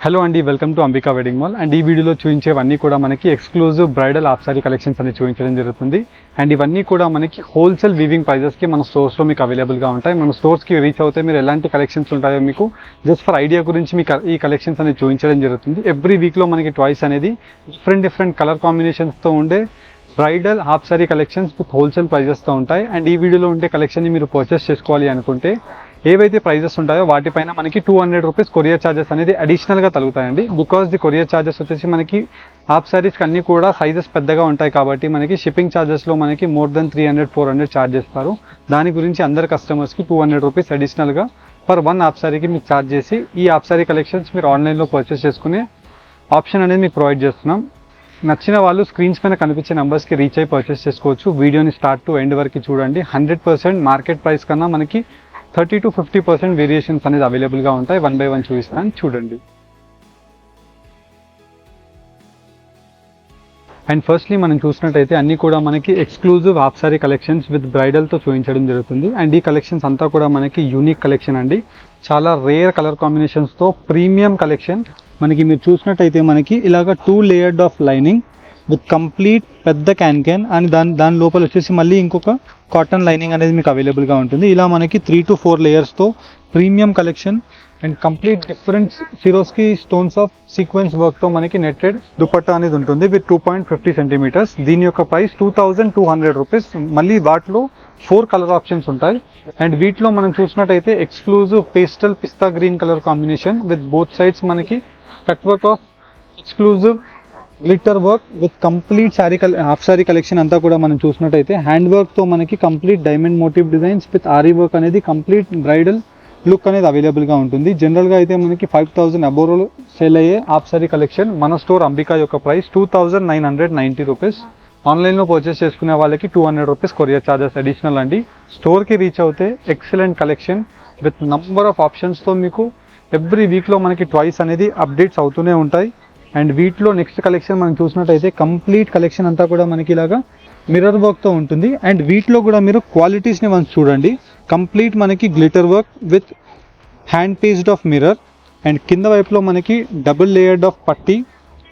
Hello అండి, welcome to Ambika wedding mall. And ఈ వీడియోలో చూపించేవన్నీ కూడా మనకి exclusive bridal half sari collections అని చూపించడం జరుగుతుంది. అండ్ ఇవన్నీ కూడా మనకి హోల్సేల్ వీవింగ్ ప్రైజెస్కి మన స్టోర్స్లో మీకు అవైలబుల్గా ఉంటాయి. మన స్టోర్స్కి రీచ్ అవుతే మీరు ఎలాంటి కలెక్షన్స్ ఉంటాయో మీకు జస్ట్ ఫర్ ఐడియా గురించి మీకు ఈ కలెక్షన్స్ అనేది చూపించడం జరుగుతుంది. ఎవ్రీ వీక్లో మనకి ట్వైస్ అనేది డిఫరెంట్ కలర్ కాంబినేషన్స్తో ఉండే bridal half sari collections with wholesale ప్రైజెస్తో ఉంటాయి. అండ్ ఈ వీడియోలో ఉండే కలెక్షన్ని మీరు పర్చేస్ చేసుకోవాలి అనుకుంటే ఏవైతే ప్రైజెస్ ఉంటాయో వాటిపైన మనకి 200 రూపీస్ కొరియర్ ఛార్జెస్ అనేది అడిషనల్గా తగ్గుతాయండి. బికాస్ ది కొరియర్ ఛార్జెస్ వచ్చేసి మనకి హాఫ్ సారీస్కి అన్నీ కూడా సైజెస్ పెద్దగా ఉంటాయి కాబట్టి మనకి షిప్పింగ్ ఛార్జెస్లో మనకి మోర్ దెన్ 300-400 ఛార్జ్ చేస్తారు. దాని గురించి అందరు కస్టమర్స్కి 200 రూపీస్ అడిషనల్గా పర్ వన్ హాఫ్ సారీకి మీకు ఛార్జ్ చేసి ఈ హాఫ్ సారీ కలెక్షన్స్ మీరు ఆన్లైన్లో పర్చేస్ చేసుకునే ఆప్షన్ అనేది మీకు ప్రొవైడ్ చేస్తున్నాం. నచ్చిన వాళ్ళు స్క్రీన్స్ పైన కనిపించే నెంబర్స్కి రీచ్ అయ్యి పర్చేస్ చేసుకోవచ్చు. వీడియోని స్టార్ట్ టు ఎండ్ వరకు చూడండి. 100% మార్కెట్ ప్రైస్ కన్నా మనకి 30-50% వేరియేషన్స్ అనేది అవైలబుల్గా ఉంటాయి. 1 by 1 చూపిస్తాను, చూడండి. అండ్ ఫస్ట్లీ మనం చూసినట్టయితే అన్నీ కూడా మనకి exclusive half sari collections with బ్రైడల్తో చూపించడం జరుగుతుంది. అండ్ ఈ కలెక్షన్స్ అంతా కూడా మనకి యూనిక్ కలెక్షన్ అండి. చాలా రేర్ కలర్ కాంబినేషన్స్తో ప్రీమియం కలెక్షన్. మనకి మీరు చూసినట్టయితే మనకి ఇలాగ 2 layered of lining with complete పెద్ద క్యాన్ అండ్ దాని లోపల వచ్చేసి మళ్ళీ ఇంకొక కాటన్ లైనింగ్ అనేది మీకు అవైలబుల్గా ఉంటుంది. ఇలా మనకి 3 to 4 లేయర్స్తో premium collection and complete different Swarovski stones of sequence వర్క్తో మనకి నెట్టెడ్ దుపట్టా అనేది ఉంటుంది విత్ 2.50 సెంటీమీటర్స్. దీని యొక్క ప్రైస్ 2200 రూపీస్. మళ్ళీ వాటిలో 4 కలర్ ఆప్షన్స్ ఉంటాయి. అండ్ వీటిలో మనం చూసినట్టయితే exclusive pastel pista green colour combination with both sides మనకి cut work of exclusive glitter work with complete half sari collection అంతా కూడా మనం చూసినట్టయితే హ్యాండ్ వర్క్తో మనకి complete diamond motif designs with aari work అనేది కంప్లీట్ బ్రైడల్ లుక్ అనేది అవైలబుల్గా ఉంటుంది. జనరల్గా అయితే మనకి 5000 అబోవ్ సేల్ అయ్యే హాఫ్ సారీ కలెక్షన్ మన స్టోర్ అంబికా యొక్క ప్రైస్ 2990 రూపీస్. ఆన్లైన్లో పర్చేస్ చేసుకునే వాళ్ళకి 200 రూపీస్ కొరియర్ ఛార్జెస్ అడిషనల్ అండి. స్టోర్కి రీచ్ అవుతే excellent collection with number of ఆప్షన్స్తో మీకు ఎవ్రీ వీక్లో మనకి ట్వైస్ అనేది అప్డేట్స్ అవుతూనే ఉంటాయి. అండ్ వీటిలో నెక్స్ట్ కలెక్షన్ మనం చూసినట్టయితే కంప్లీట్ కలెక్షన్ అంతా కూడా మనకి ఇలాగా మిర్రర్ వర్క్తో ఉంటుంది. అండ్ వీటిలో కూడా మీరు క్వాలిటీస్ని మనం చూడండి. కంప్లీట్ మనకి glitter work with hand paced of mirror and కింద వైపులో మనకి డబుల్ లేయర్డ్ ఆఫ్ పట్టీ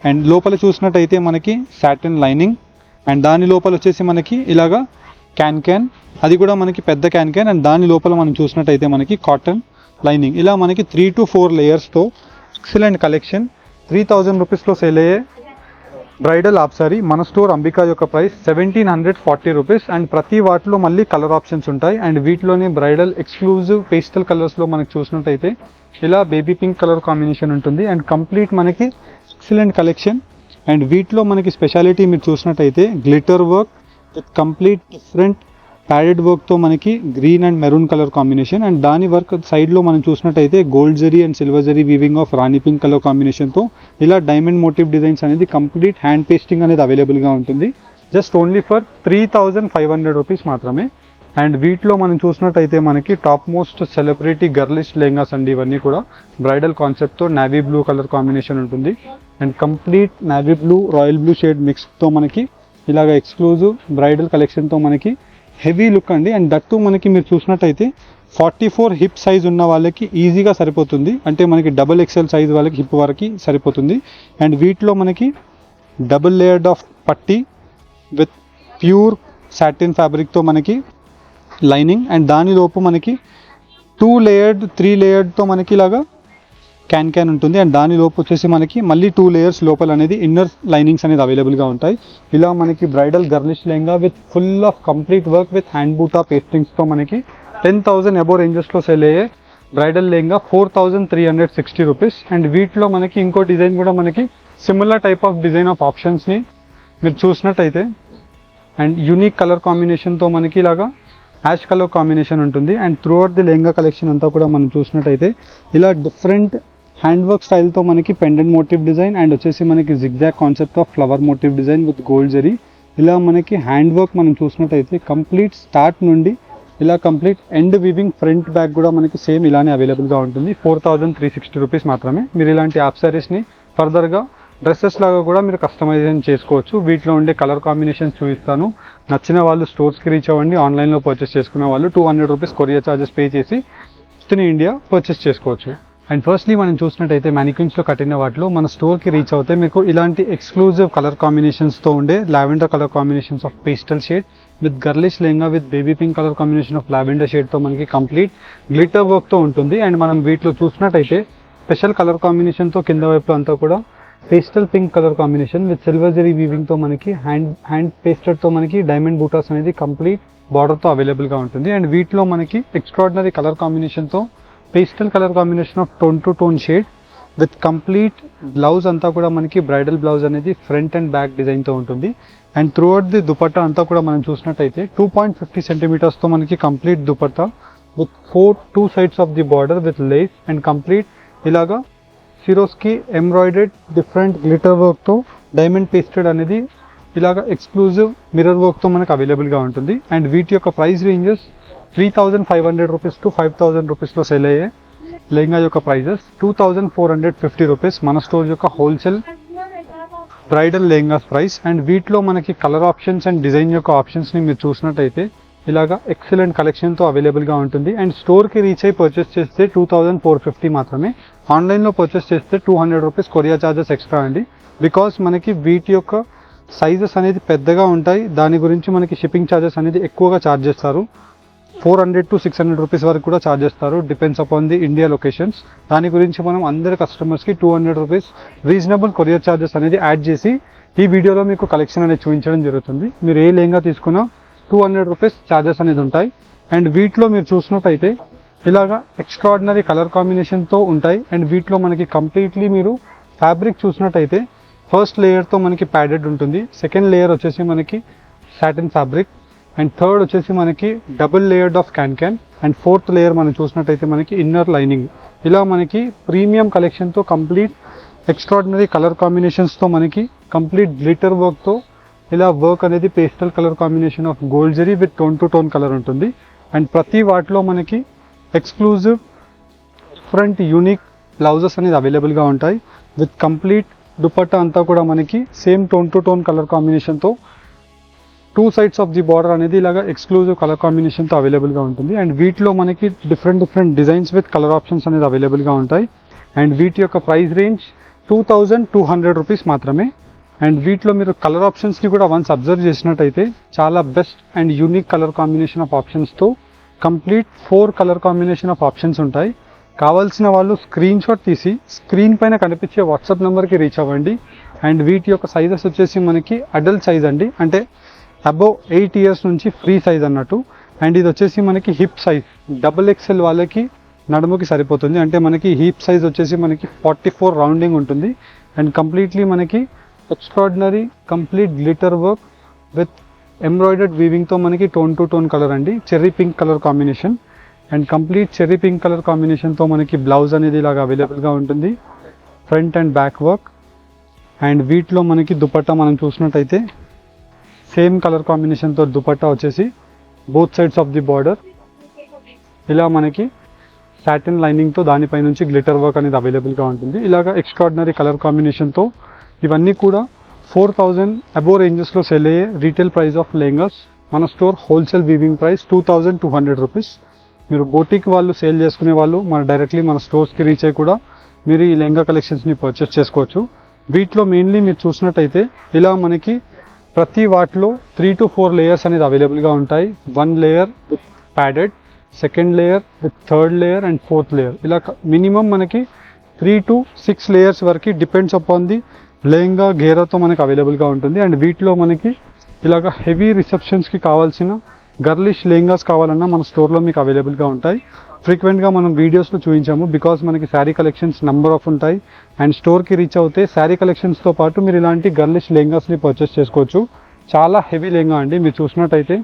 అండ్ లోపల చూసినట్టయితే మనకి సాటిన్ లైనింగ్ అండ్ దాని లోపల వచ్చేసి మనకి ఇలాగా క్యాన్ అది కూడా మనకి పెద్ద క్యాన్ అండ్ దాని లోపల మనం చూసినట్టయితే మనకి కాటన్ లైనింగ్. ఇలా మనకి 3 to 4 లేయర్స్తో ఎక్సలెంట్ కలెక్షన్. 3000 రూపీస్లో సేల్ అయ్యే బ్రైడల్ హాఫ్ సారీ మన స్టోర్ అంబికా యొక్క ప్రైస్ 1740 రూపీస్. అండ్ ప్రతి వాటిలో మళ్ళీ కలర్ ఆప్షన్స్ ఉంటాయి. అండ్ వీటిలోనే బ్రైడల్ ఎక్స్క్లూజివ్ పేస్టల్ కలర్స్లో మనకు చూసినట్టయితే ఇలా బేబీ పింక్ కలర్ కాంబినేషన్ ఉంటుంది. అండ్ కంప్లీట్ మనకి ఎక్సలెంట్ కలెక్షన్. అండ్ వీటిలో మనకి స్పెషాలిటీ మీరు చూసినట్టయితే glitter work with complete different padded వర్క్తో మనకి green and maroon colour combination and దాని వర్క్ సైడ్లో మనం చూసినట్టయితే gold zari and silver zari weaving of rani pink colour కాంబినేషన్తో ఇలా డైమండ్ మోటివ్ డిజైన్స్ అనేది కంప్లీట్ హ్యాండ్ పేస్టింగ్ అనేది అవైలబుల్గా ఉంటుంది. జస్ట్ ఓన్లీ ఫర్ 3500 రూపీస్ మాత్రమే. అండ్ వీటిలో మనం చూసినట్టయితే మనకి top most celebrity girlish lehengas అండి. ఇవన్నీ కూడా బ్రైడల్ కాన్సెప్ట్తో నావీ బ్లూ కలర్ కాంబినేషన్ ఉంటుంది. And complete navy blue royal blue shade మిక్స్తో మనకి ఇలాగ ఎక్స్క్లూజివ్ బ్రైడల్ కలెక్షన్తో మనకి హెవీ లుక్ అండి. అండ్ దట్టు మనకి మీరు చూసినట్టయితే 44 హిప్ సైజ్ ఉన్న వాళ్ళకి ఈజీగా సరిపోతుంది. అంటే మనకి డబుల్ XL సైజ్ వాళ్ళకి హిప్ వరకు సరిపోతుంది. అండ్ వీటిలో మనకి డబుల్ లేయర్డ్ ఆఫ్ పట్టీ విత్ ప్యూర్ సాటిన్ ఫ్యాబ్రిక్తో మనకి లైనింగ్ అండ్ దానిలోపు మనకి 2 లేయర్డ్ 3 లేయర్డ్తో మనకి ఇలాగా క్యాన్ ఉంటుంది. అండ్ దాని లోపు వచ్చేసి మనకి మళ్ళీ 2 లేయర్స్ లోపల అనేది ఇన్నర్ లైనింగ్స్ అనేది అవైలబుల్గా ఉంటాయి. ఇలా మనకి bridal girlish lehenga with full of complete work with hand buta పేస్టింగ్స్తో మనకి 10,000 అబోవ్ రేంజెస్లో సేల్ అయ్యే బ్రైడల్ లెహంగా 4360 రూపీస్. అండ్ వీటిలో మనకి ఇంకో డిజైన్ కూడా మనకి similar type of design of ఆప్షన్స్ని మీరు చూసినట్టయితే అండ్ యూనిక్ కలర్ కాంబినేషన్తో మనకి ఇలాగా యాష్ కలర్ కాంబినేషన్ ఉంటుంది. And throughout the lehenga collection అంతా కూడా మనం చూసినట్టయితే ఇలా డిఫరెంట్ హ్యాండ్ వర్క్ స్టైల్తో మనకి పెండెంట్ మోటివ్ డిజైన్ అండ్ వచ్చేసి మనకి zigzag concept of flower motive design with gold zari. ఇలా మనకి హ్యాండ్ వర్క్ మనం చూసినట్టయితే కంప్లీట్ స్టార్ట్ నుండి ఇలా complete end weaving front back కూడా మనకి సేమ్ ఇలానే అవైలబుల్గా ఉంటుంది. 4360 రూపీస్ మాత్రమే. మీరు ఇలాంటి హాఫ్ సారీస్ని ఫర్దర్గా డ్రెస్సెస్ లాగా కూడా మీరు కస్టమైజేషన్ చేసుకోవచ్చు. వీటిలో ఉండే కలర్ కాంబినేషన్స్ చూపిస్తాను. నచ్చిన వాళ్ళు స్టోర్స్కి రీచ్ అవ్వండి. ఆన్లైన్లో పర్చేస్ చేసుకునే వాళ్ళు 200 రూపీస్ కొరియర్ ఛార్జెస్ పే చేసి విత్ ఇన్ ఇండియా పర్చేస్ చేసుకోవచ్చు. అండ్ ఫస్ట్లీ మనం చూసినట్టయితే మ్యానిక్విన్స్లో కట్టిన వాటిలో మన స్టోర్కి రీచ్ అవుతే మీకు ఇలాంటి ఎక్స్క్లూజివ్ కలర్ కాంబినేషన్స్తో ఉండే lavender colour combinations of pastel shade with girlish lehenga with baby pink colour combination of lavender షేడ్తో మనకి కంప్లీట్ గ్లిటర్ వర్క్తో ఉంటుంది. అండ్ మనం వీటిలో చూసినట్టయితే స్పెషల్ కలర్ కాంబినేషన్తో కింద వైపు అంతా కూడా pastel pink colour combination with silver zari వీవింగ్తో మనకి హ్యాండ్ పేస్టెడ్తో మనకి డైమండ్ బూటాస్ అనేది కంప్లీట్ బార్డర్తో అవైలబుల్గా ఉంటుంది. అండ్ వీటిలో మనకి ఎక్స్ట్రాడినరీ కలర్ కాంబినేషన్తో pastel colour combination of tone to tone shade with complete blouse అంతా కూడా మనకి బ్రైడల్ బ్లౌజ్ అనేది ఫ్రంట్ అండ్ బ్యాక్ డిజైన్తో ఉంటుంది. And throughout the dupatta అంతా కూడా మనం చూసినట్టయితే 2.50 సెంటీమీటర్స్తో మనకి complete dupatta with 2 sides of the border with lace and complete ఇలాగా సిరోస్కి ఎంబ్రాయిడెడ్ డిఫరెంట్ గ్లిటర్ వర్క్తో డైమండ్ పేస్టెడ్ అనేది ఇలాగా ఎక్స్క్లూజివ్ మిర్రర్ వర్క్తో మనకు అవైలబుల్గా ఉంటుంది. అండ్ వీటి యొక్క ప్రైస్ రేంజెస్ 3,500 రూపీస్ టు 5,000 రూపీస్లో సేల్ అయ్యే లెహంగా యొక్క ప్రైజెస్ 2,450 రూపీస్ మన స్టోర్ యొక్క wholesale bridal lehengas price. And వీటిలో మనకి కలర్ ఆప్షన్స్ అండ్ డిజైన్ యొక్క ఆప్షన్స్ని మీరు చూసినట్టయితే ఇలాగా ఎక్సలెంట్ కలెక్షన్తో అవైలబుల్గా ఉంటుంది. అండ్ స్టోర్కి రీచ్ అయ్యి పర్చేస్ చేస్తే 2,450 మాత్రమే. ఆన్లైన్లో పర్చేస్ చేస్తే 200 రూపీస్ కొరియర్ ఛార్జెస్ ఎక్స్ట్రా అండి. బికాస్ మనకి వీటి యొక్క సైజెస్ అనేది పెద్దగా ఉంటాయి, దాని గురించి మనకి షిప్పింగ్ ఛార్జెస్ అనేది ఎక్కువగా ఛార్జ్ చేస్తారు. 400 to 600 రూపీస్ వరకు కూడా ఛార్జ్ చేస్తారు, depends upon the India locations. దాని గురించి మనం అందరి కస్టమర్స్కి 200 రూపీస్ రీజనబుల్ కొరియర్ ఛార్జెస్ అనేది యాడ్ చేసి ఈ వీడియోలో మీకు కలెక్షన్ అనేది చూపించడం జరుగుతుంది. మీరు ఏ లెహంగా తీసుకున్నా 200 రూపీస్ ఛార్జెస్ అనేది ఉంటాయి. అండ్ వీటిలో మీరు చూసినట్టయితే ఇలాగా ఎక్స్ట్రాడినరీ కలర్ కాంబినేషన్తో ఉంటాయి. అండ్ వీటిలో మనకి కంప్లీట్లీ మీరు ఫ్యాబ్రిక్ చూసినట్టయితే ఫస్ట్ లేయర్తో మనకి ప్యాడెడ్ ఉంటుంది, సెకండ్ లేయర్ వచ్చేసి మనకి సాటిన్ ఫ్యాబ్రిక్, అండ్ థర్డ్ వచ్చేసి మనకి double layered of can and fourth layer మనం చూసినట్టయితే మనకి ఇన్నర్ లైనింగ్. ఇలా మనకి ప్రీమియం కలెక్షన్తో కంప్లీట్ ఎక్స్ట్రాడినరీ కలర్ కాంబినేషన్స్తో మనకి కంప్లీట్ గ్లిటర్ వర్క్తో ఇలా వర్క్ అనేది pastel colour combination of gold zari with tone to tone colour ఉంటుంది. అండ్ ప్రతి వాటిలో మనకి ఎక్స్క్లూజివ్ డిఫరెంట్ యూనిక్ బ్లౌజెస్ అనేది అవైలబుల్గా ఉంటాయి. విత్ కంప్లీట్ దుపట్టా అంతా కూడా మనకి same tone to tone colour కాంబినేషన్తో 2 sides ఆఫ్ ది బార్డర్ అనేది ఇలాగా ఎక్స్క్లూజివ్ కలర్ కాంబినేషన్తో అవైలబుల్గా ఉంటుంది. అండ్ వీటిలో మనకి different designs with colour options అనేది అవైలబుల్గా ఉంటాయి. అండ్ వీటి యొక్క ప్రైస్ రేంజ్ 2,200 రూపీస్ మాత్రమే. అండ్ వీటిలో మీరు కలర్ ఆప్షన్స్ని కూడా వన్స్ అబ్జర్వ్ చేసినట్టయితే చాలా best and unique colour combination of ఆప్షన్స్తో complete 4 colour combination of options ఉంటాయి. కావాల్సిన వాళ్ళు స్క్రీన్ షాట్ తీసి స్క్రీన్ పైన కనిపించే వాట్సాప్ నెంబర్కి రీచ్ అవ్వండి. అండ్ వీటి యొక్క సైజెస్ వచ్చేసి మనకి అడల్ట్ సైజ్ అండి, అంటే అబోవ్ 8 years నుంచి ఫ్రీ సైజ్ అన్నట్టు. అండ్ ఇది వచ్చేసి మనకి హిప్ సైజ్ XXL వాళ్ళకి నడుముకి సరిపోతుంది, అంటే మనకి హిప్ సైజ్ వచ్చేసి మనకి 44 రౌండింగ్ ఉంటుంది. అండ్ కంప్లీట్లీ మనకి extraordinary complete glitter work with embroidered వీవింగ్తో మనకి టోన్ టు టోన్ కలర్ అండి, cherry pink colour combination. And complete cherry pink colour కాంబినేషన్తో మనకి బ్లౌజ్ అనేది ఇలాగ అవైలబుల్గా ఉంటుంది, front and back work. And వీటిలో మనకి దుపట్టా మనం చూసినట్టయితే సేమ్ కలర్ కాంబినేషన్తో దుపట్టా వచ్చేసి both sides of the border ఇలా మనకి సాటిన్ లైనింగ్తో దానిపై నుంచి గ్లిటర్ వర్క్ అనేది అవైలబుల్గా ఉంటుంది. ఇలాగ ఎక్స్ట్రాడినరీ కలర్ కాంబినేషన్తో ఇవన్నీ కూడా 4,000 అబోవ్ రేంజెస్లో సెల్ అయ్యే రీటైల్ ప్రైస్ ఆఫ్ లెహంగాస్. మన store wholesale weaving price 2,200 rupees. మీరు బోటిక్ వాళ్ళు సేల్ చేసుకునే వాళ్ళు డైరెక్ట్లీ మన స్టోర్స్కి రీచ్ అయ్యి కూడా మీరు ఈ లెహంగా కలెక్షన్స్ని పర్చేస్ చేసుకోవచ్చు. వీటిలో మెయిన్లీ మీరు చూసినట్టయితే ఇలా మనకి ప్రతి వాటిలో 3 to 4 లేయర్స్ అనేది అవైలబుల్గా ఉంటాయి. 1 layer with padded, second layer with third layer and fourth layer. ఇలా మినిమం మనకి 3 to 6 లేయర్స్ వరకు డిపెండ్స్ అపాన్ ది లెహంగా గేరాతో మనకి అవైలబుల్గా ఉంటుంది. అండ్ వీటిలో మనకి ఇలాగ హెవీ రిసెప్షన్స్కి కావాల్సిన గర్లిష్ లెహంగాస్ కావాలన్నా మన స్టోర్లో మీకు అవైలబుల్గా ఉంటాయి. ఫ్రీక్వెంట్గా మనం వీడియోస్లో చూపించాము బికాస్ మనకి శారీ కలెక్షన్స్ నెంబర్ ఆఫ్ ఉంటాయి. అండ్ స్టోర్కి రీచ్ అవుతే శారీ కలెక్షన్స్తో పాటు మీరు ఇలాంటి గర్లిష్ లెహంగాస్ని పర్చేస్ చేసుకోవచ్చు. చాలా హెవీ లెహంగా అండి, మీరు చూసినట్టయితే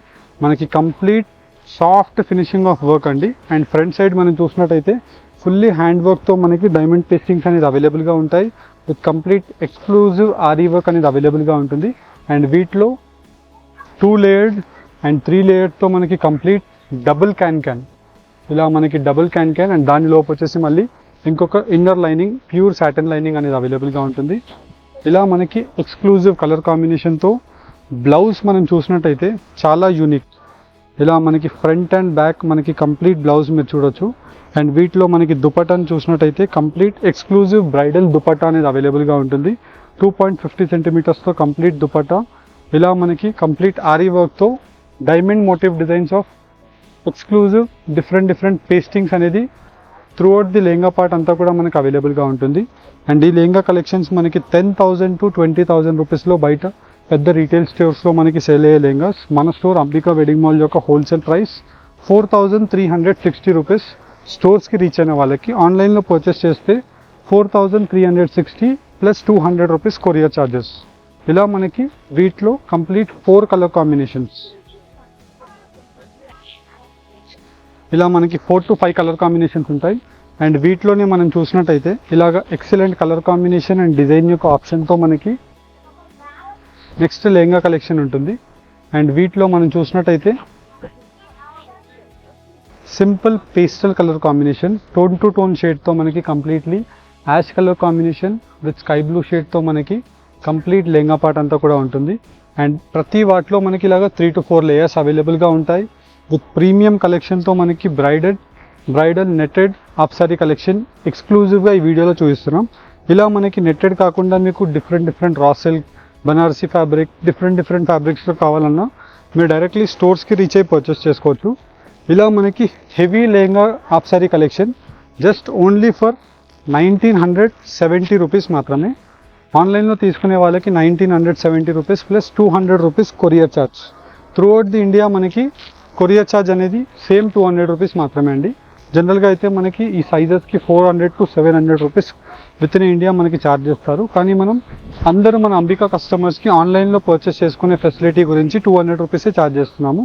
మనకి complete soft finishing of work అండి. అండ్ ఫ్రంట్ సైడ్ మనం చూసినట్టయితే ఫుల్లీ హ్యాండ్ వర్క్తో మనకి డైమండ్ పేస్టింగ్స్ అనేది అవైలబుల్గా ఉంటాయి with complete exclusive ary work అనేది అవైలబుల్గా ఉంటుంది. అండ్ వీటిలో 2 లేయర్డ్ అండ్ 3 లేయర్డ్తో మనకి కంప్లీట్ డబుల్ క్యాన్ ఇలా మనకి డబుల్ క్యాన్ అండ్ దాని లోపు వచ్చేసి మళ్ళీ ఇంకొక inner lining pure satin lining అనేది అవైలబుల్గా ఉంటుంది. ఇలా మనకి ఎక్స్క్లూజివ్ కలర్ కాంబినేషన్తో బ్లౌజ్ మనం చూసినట్టయితే చాలా యూనిక్. ఇలా మనకి ఫ్రంట్ అండ్ బ్యాక్ మనకి కంప్లీట్ బ్లౌజ్ మీరు చూడొచ్చు. అండ్ వీటిలో మనకి దుపట్టాని చూసినట్టయితే కంప్లీట్ ఎక్స్క్లూజివ్ బ్రైడల్ దుపట్టా అనేది అవైలబుల్గా ఉంటుంది. 2.50 సెంటీమీటర్స్తో కంప్లీట్ దుపట్టా. ఇలా మనకి కంప్లీట్ ఆరీ వర్క్తో diamond motif designs of exclusive different pastings అనేది త్రూఅవుట్ ది లెహంగా పార్ట్ అంతా కూడా మనకి అవైలబుల్గా ఉంటుంది. అండ్ ఈ లెహంగా కలెక్షన్స్ మనకి 10,000 to 20,000 రూపీస్లో బయట పెద్ద రీటైల్ స్టోర్స్లో మనకి సేల్ అయ్యే లెహంగాస్. మన స్టోర్ అంబికా వెడ్డింగ్ మాల్ యొక్క హోల్సేల్ ప్రైస్ 4,360 రూపీస్. స్టోర్స్కి రీచ్ అయిన వాళ్ళకి ఆన్లైన్లో పర్చేస్ చేస్తే 4,360 ప్లస్ 200 రూపీస్ కొరియర్ ఛార్జెస్. ఇలా మనకి వీటిలో కంప్లీట్ 4 కలర్ కాంబినేషన్స్, ఇలా మనకి 4 to 5 కలర్ కాంబినేషన్స్ ఉంటాయి. అండ్ వీటిలోనే మనం చూసినట్టయితే ఇలాగ excellent colour combination and design యొక్క ఆప్షన్తో మనకి నెక్స్ట్ లెహంగా కలెక్షన్ ఉంటుంది. అండ్ వీటిలో మనం చూసినట్టయితే simple pastel colour combination, tone to tone షేడ్తో మనకి completely ash colour combination with sky blue షేడ్తో మనకి కంప్లీట్ లెహంగా పార్ట్ అంతా కూడా ఉంటుంది. అండ్ ప్రతి వాటిలో మనకి ఇలాగ 3 to 4 లేయర్స్ అవైలబుల్గా ఉంటాయి. విత్ ప్రీమియం కలెక్షన్తో మనకి bridal netted half sari collection ఎక్స్క్లూజివ్గా ఈ వీడియోలో చూపిస్తున్నాం. ఇలా మనకి నెట్టెడ్ కాకుండా మీకు different raw silk, Banarasi fabric, different ఫ్యాబ్రిక్స్లో కావాలన్నా మీరు డైరెక్ట్లీ స్టోర్స్కి రీచ్ అయ్యి పర్చేస్ చేసుకోవచ్చు. ఇలా మనకి heavy lehenga half sari collection just only for 1,970 rupees మాత్రమే. ఆన్లైన్లో తీసుకునే వాళ్ళకి 1,970 rupees plus 200 rupees courier charge. Throughout the India మనకి కొరియర్ ఛార్జ్ అనేది సేమ్ 200 రూపీస్ మాత్రమే అండి. జనరల్గా అయితే మనకి ఈ సైజెస్కి 400 to 700 rupees within India మనకి ఛార్జ్ చేస్తారు. కానీ అందరూ మన అంబికా కస్టమర్స్కి ఆన్లైన్లో పర్చేస్ చేసుకునే ఫెసిలిటీ గురించి 200 రూపీసే ఛార్జ్ చేస్తున్నాము.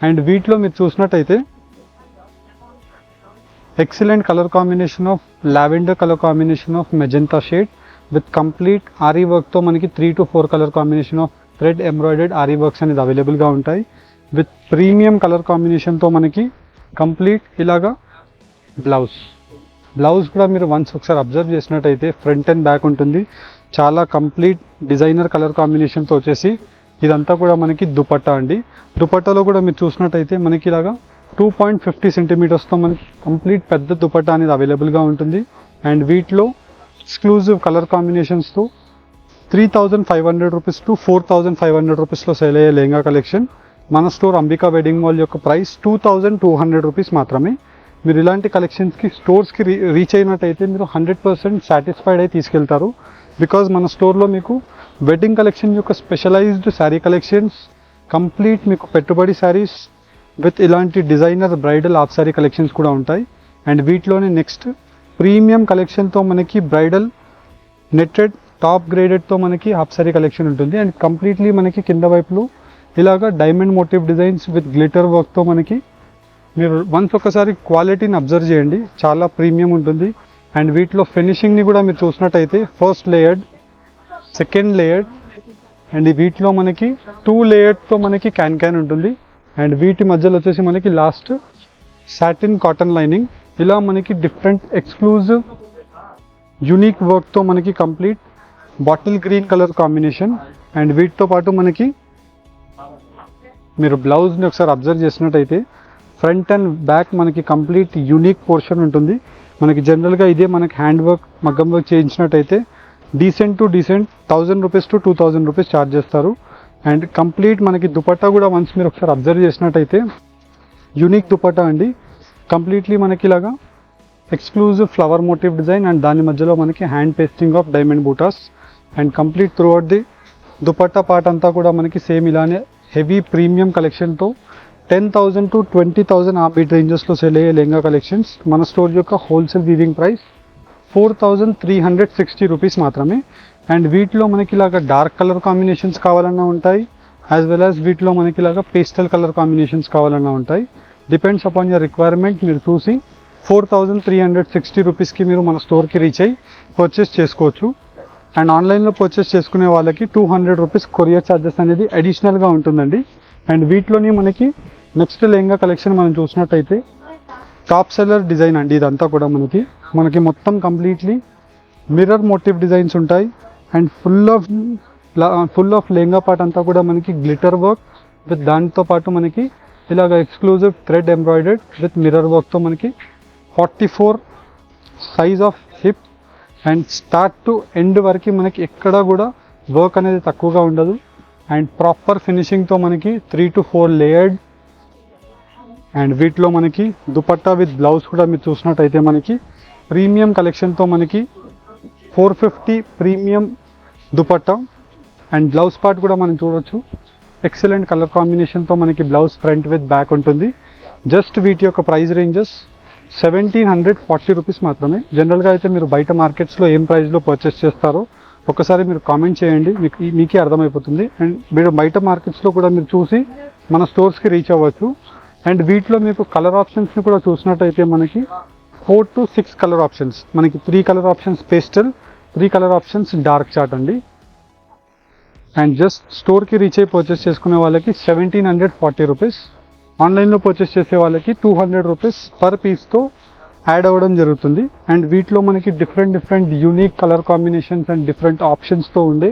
అండ్ వీటిలో మీరు చూసినట్టయితే excellent colour combination of lavender colour combination of magenta shade with complete aari వర్క్తో మనకి 3 to 4 colour combination of thread embroidered ary works అనేది అవైలబుల్గా ఉంటాయి. విత్ ప్రీమియం కలర్ కాంబినేషన్తో మనకి కంప్లీట్ ఇలాగా బ్లౌజ్ కూడా మీరు ఒకసారి అబ్జర్వ్ చేసినట్టయితే ఫ్రంట్ అండ్ బ్యాక్ ఉంటుంది. చాలా కంప్లీట్ డిజైనర్ కలర్ కాంబినేషన్తో వచ్చేసి ఇదంతా కూడా మనకి దుపట్టా అండి. దుపట్టాలో కూడా మీరు చూసినట్టయితే మనకి ఇలాగా 2.50 సెంటీమీటర్స్తో మనకి కంప్లీట్ పెద్ద దుపట్టా అనేది అవైలబుల్గా ఉంటుంది. అండ్ వీటిలో ఎక్స్క్లూజివ్ కలర్ కాంబినేషన్స్తో 3,500 రూపీస్ టు 4,500 రూపీస్లో సేల్ అయ్యే లెహంగా కలెక్షన్. మన స్టోర్ అంబికా వెడ్డింగ్ మాల్ యొక్క ప్రైస్ 2,200 రూపీస్ మాత్రమే. మీరు ఇలాంటి కలెక్షన్స్కి స్టోర్స్కి రీచ్ అయినట్టయితే మీరు 100% సాటిస్ఫైడ్ అయి తీసుకెళ్తారు. బికాజ్ మన స్టోర్లో మీకు వెడ్డింగ్ కలెక్షన్ యొక్క స్పెషలైజ్డ్ శారీ కలెక్షన్స్, కంప్లీట్ మీకు పెట్టుబడి శారీస్ విత్ ఇలాంటి designer bridal half sari collections కూడా ఉంటాయి. అండ్ వీటిలోనే నెక్స్ట్ ప్రీమియం కలెక్షన్తో మనకి బ్రైడల్ నెట్టెడ్ టాప్ గ్రేడెడ్తో మనకి హాఫ్ శారీ కలెక్షన్ ఉంటుంది. అండ్ కంప్లీట్లీ మనకి కింద వైపులో ఇలాగా diamond motif designs with glitter వర్క్తో మనకి మీరు ఒకసారి క్వాలిటీని అబ్జర్వ్ చేయండి, చాలా ప్రీమియం ఉంటుంది. అండ్ వీటిలో ఫినిషింగ్ని కూడా మీరు చూసినట్టయితే first layered, second layered, and వీటిలో మనకి 2 లేయర్డ్తో మనకి క్యాన్ ఉంటుంది. అండ్ వీటి మధ్యలో వచ్చేసి మనకి లాస్ట్ సాటిన్ కాటన్ లైనింగ్. ఇలా మనకి డిఫరెంట్ ఎక్స్క్లూజివ్ యూనిక్ వర్క్తో మనకి complete bottle green colour combination. And వీటితో పాటు మనకి మీరు బ్లౌజ్ని ఒకసారి అబ్జర్వ్ చేసినట్టయితే ఫ్రంట్ అండ్ బ్యాక్ మనకి కంప్లీట్ యూనిక్ పోర్షన్ ఉంటుంది. మనకి జనరల్గా ఇదే మనకి హ్యాండ్ వర్క్, మగ్గం వర్క్ చేయించినట్టయితే decent 1,000 rupees to 2,000 rupees charge చేస్తారు. అండ్ కంప్లీట్ మనకి దుపట్టా కూడా వన్స్ మీరు ఒకసారి అబ్జర్వ్ చేసినట్టయితే యూనిక్ దుపట్టా అండి. కంప్లీట్లీ మనకి ఇలాగా exclusive flower motif design and దాని మధ్యలో మనకి hand pasting of diamond buttas. And complete throughout the dupatta part అంతా కూడా మనకి సేమ్ ఇలానే హెవీ ప్రీమియం కలెక్షన్తో 10,000 to 20,000 ఆ బీట్ రేంజెస్లో సేల్ అయ్యే లెహంగా కలెక్షన్స్. మన స్టోర్ యొక్క హోల్సేల్ వీవింగ్ ప్రైస్ 4,360 రూపీస్ మాత్రమే. అండ్ వీటిలో మనకి ఇలాగ డార్క్ కలర్ కాంబినేషన్స్ కావాలన్నా ఉంటాయి, యాజ్ వెల్ యాజ్ వీటిలో మనకి ఇలాగ పేస్టల్ కలర్ కాంబినేషన్స్ కావాలన్నా ఉంటాయి. Depends upon your requirement. మీరు చూసి 4,360 రూపీస్కి మీరు మన స్టోర్కి రీచ్ అయ్యి పర్చేస్ చేసుకోవచ్చు. అండ్ ఆన్లైన్లో పర్చేస్ చేసుకునే వాళ్ళకి 200 రూపీస్ కొరియర్ ఛార్జెస్ అనేది అడిషనల్గా ఉంటుందండి. అండ్ వీటిలోని మనకి నెక్స్ట్ లెహంగా కలెక్షన్ మనం చూసినట్టయితే టాప్ సెల్లర్ డిజైన్ అండి. ఇదంతా కూడా మనకి మొత్తం కంప్లీట్లీ మిర్రర్ మోటివ్ డిజైన్స్ ఉంటాయి. And full of lehenga part అంతా కూడా మనకి గ్లిటర్ వర్క్ విత్ దాంతో పాటు మనకి ఇలాగ exclusive thread embroidered with mirror వర్క్తో మనకి 44 size of hip and start to end వరకు మనకి ఎక్కడా కూడా వర్క్ అనేది తక్కువగా ఉండదు అండ్ ప్రాపర్ ఫినిషింగ్తో మనకి 3 to 4 లేయర్డ్ అండ్ వీటిలో మనకి దుపట్టా విత్ బ్లౌజ్ కూడా మీరు చూసినట్టయితే మనకి ప్రీమియం కలెక్షన్తో మనకి 450 premium dupatta and blouse part కూడా మనం చూడొచ్చు. ఎక్సలెంట్ కలర్ కాంబినేషన్తో మనకి బ్లౌజ్ ఫ్రంట్ విత్ బ్యాక్ ఉంటుంది. జస్ట్ వీటి యొక్క ప్రైస్ రేంజెస్ 1740 రూపీస్ మాత్రమే. జనరల్గా అయితే మీరు బయట మార్కెట్స్లో ఏం ప్రైస్లో పర్చేస్ చేస్తారో ఒకసారి మీరు కామెంట్ చేయండి, మీకే అర్థమైపోతుంది. అండ్ మీరు బయట మార్కెట్స్లో కూడా మీరు చూసి మన స్టోర్స్కి రీచ్ అవ్వచ్చు. అండ్ వీటిలో మీకు కలర్ ఆప్షన్స్ని కూడా చూసినట్టయితే మనకి 4 to 6 కలర్ ఆప్షన్స్, మనకి 3 colour options pastel, 3 colour options dark చాట్ అండి. అండ్ జస్ట్ స్టోర్కి రీచ్ అయ్యి పర్చేస్ చేసుకునే వాళ్ళకి 1740 రూపీస్, ఆన్లైన్లో పర్చేస్ చేసే వాళ్ళకి 200 రూపీస్ పర్ పీస్తో యాడ్ అవ్వడం జరుగుతుంది. అండ్ వీటిలో మనకి different unique colour combinations and different ఆప్షన్స్తో ఉండే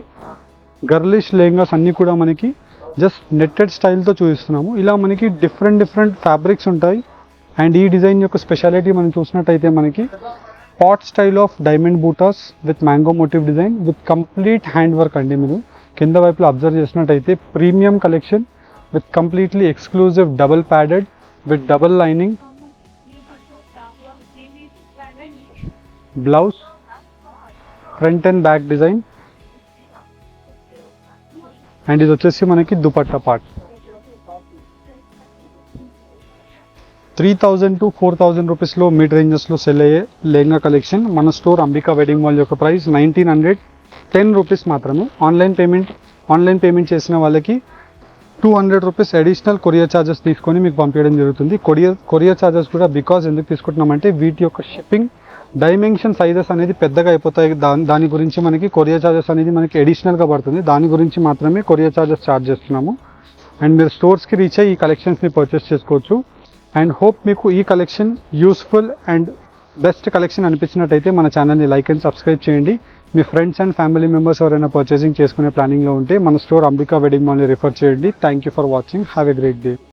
గర్లిష్ లెహంగాస్ అన్నీ కూడా మనకి జస్ట్ నెట్టెడ్ స్టైల్తో చూపిస్తున్నాము. ఇలా మనకి డిఫరెంట్ ఫ్యాబ్రిక్స్ ఉంటాయి. అండ్ ఈ డిజైన్ యొక్క స్పెషాలిటీ మనం చూసినట్టయితే మనకి pot style of diamond butas with mango motif design with complete hand work అండి. మీరు కింద వైపులో అబ్జర్వ్ చేసినట్టయితే premium collection with completely exclusive double padded with double lining blouse, front and back design. And ఇది వచ్చేసి మనకి దుపట్టా పార్ట్. 3000 to 4000 రూపీస్లో mid రేంజెస్లో cell అయ్యే లెహంగా కలెక్షన్ మన స్టోర్ అంబికా వెడ్డింగ్ మాల్ యొక్క ప్రైస్ 1910 రూపీస్ మాత్రమే. ఆన్లైన్ పేమెంట్ చేసిన వాళ్ళకి 200 రూపీస్ అడిషనల్ కొరియర్ ఛార్జెస్ తీసుకొని మీకు పంపించడం జరుగుతుంది. కొరియర్ ఛార్జెస్ కూడా బికాజ్ ఎందుకు తీసుకుంటున్నామంటే వీటి యొక్క షిప్పింగ్ డైమెన్షన్ సైజెస్ అనేది పెద్దగా అయిపోతాయి. దాని గురించి మనకి కొరియర్ ఛార్జెస్ అనేది మనకి అడిషనల్గా పడుతుంది. దాని గురించి మాత్రమే కొరియర్ ఛార్జెస్ ఛార్జ్ చేస్తున్నాము. అండ్ మీరు స్టోర్స్కి రీచ్ అయ్యి ఈ కలెక్షన్స్ని పర్చేస్ చేసుకోవచ్చు. అండ్ హోప్ మీకు ఈ collection useful and best collection అనిపించినట్టయితే మన ఛానల్ని లైక్ అండ్ సబ్స్క్రైబ్ చేయండి. మీ ఫ్రెండ్స్ అండ్ ఫ్యామిలీ మెంబర్స్ ఎవరైనా పర్చేసింగ్ చేసుకునే ప్లానింగ్లో ఉంటే మన స్టోర్ అంబికా వెడ్డింగ్ మాల్ని రిఫర్ చేయండి. Thank you for watching. Have a great day.